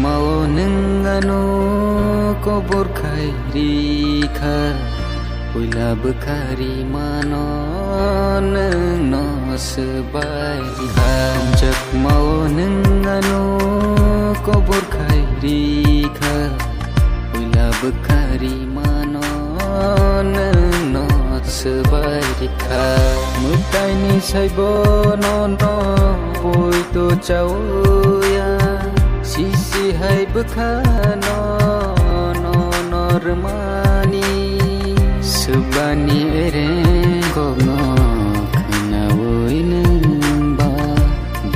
mau nengano kobor khairi kha Uila bekari mano neng no sebai Hamjak mau nengano kobor khairi kha Uila bekari mano neng no sebai Mutai ni saibo no no poi to chau ya Sisi hai bekhano no normani Subani ere kono kena woi nengba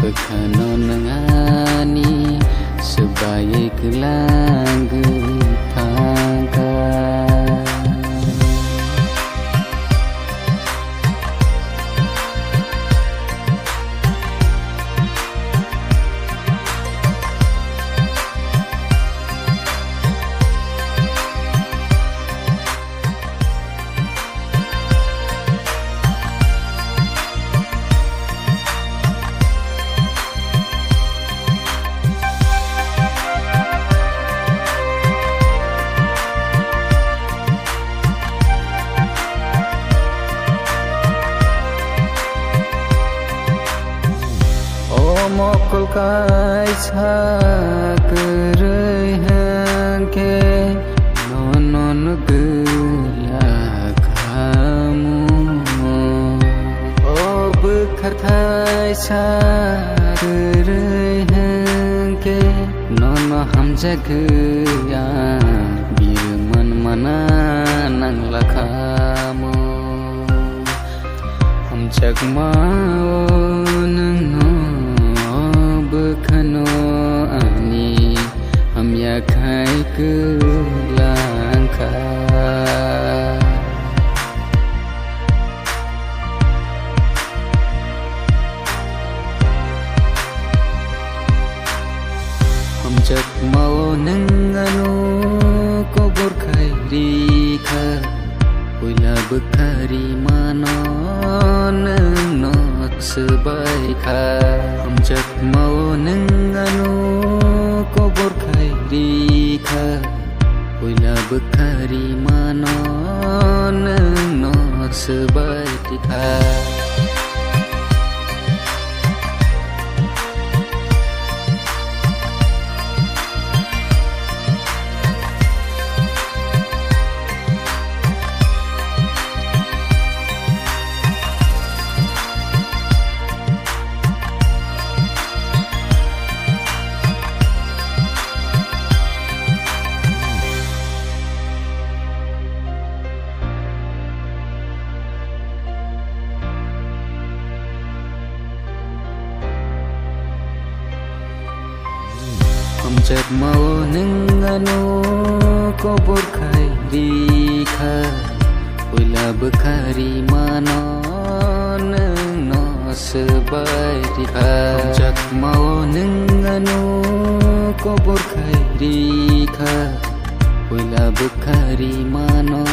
Bekhano nengani sebaik langgu tangka Mokol kai sa kerai hangke non gela kamu Oh bekartai sa kerai hangke non hamjaga birman mana nang lakamu hamjag mau Bekhano ani ham ya khai ke langka ham jak mau nengano kobor khairi kha Uila bekari mano neng no sebai kha Hamjak mau nengano kobor khairi kha Uila bekari mano neng no sebai kha Hamjak mau nengano kobor khairi kha Uila bekari mano neng no sebai kha Hamjak mau nengano kobor khairi kha Uila bekari mano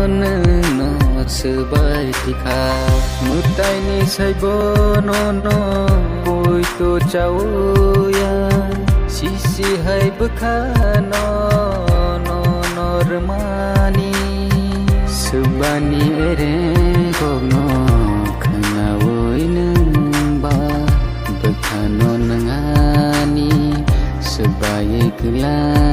neng no sebai kha Mutai ni saibo no no poi to chau ya Sisi hai bekhano no normani Subani ere kono kena woi nengba Bekhano nengani sebaik lang